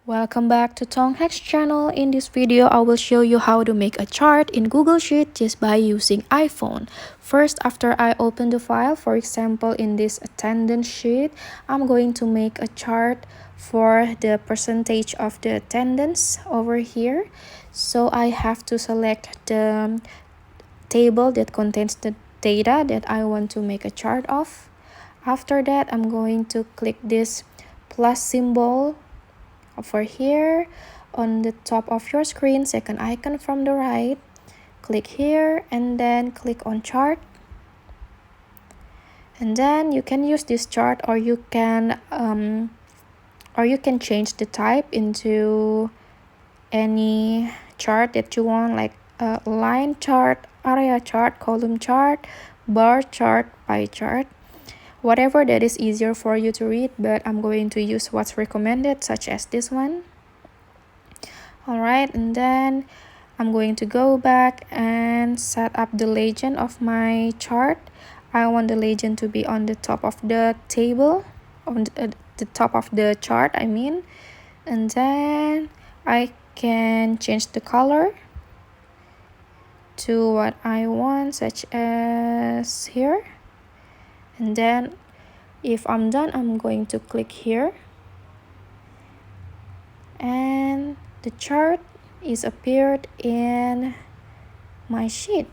Welcome back to Tong Hacks channel. In this video, I will show you how to make a chart in Google Sheet just by using iPhone. First, after I open the file, for example, in this attendance sheet, I'm going to make a chart for the percentage of the attendance over here. So I have to select the table that contains the data that I want to make a chart of. After that, I'm going to click this plus symbol over here on the top of your screen, second icon from the right. Click here and then click on chart, and then you can use this chart, or you can change the type into any chart that you want, like a line chart, area chart, column chart, bar chart, pie chart, whatever that is easier for you to read, but I'm going to use what's recommended, such as this one. Alright, and then I'm going to go back and set up the legend of my chart. I want the legend to be on the top of the table, on the top of the chart, I mean. And then I can change the color to what I want, such as here. And then if I'm done, I'm going to click here, and the chart is appeared in my sheet.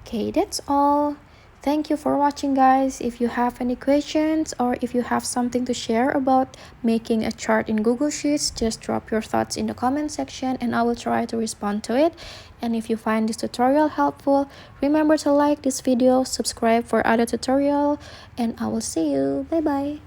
Okay, that's all. Thank you for watching, guys. If you have any questions or if you have something to share about making a chart in Google Sheets, just drop your thoughts in the comment section and I will try to respond to it. And if you find this tutorial helpful, remember to like this video, subscribe for other tutorial, and I will see you. Bye bye.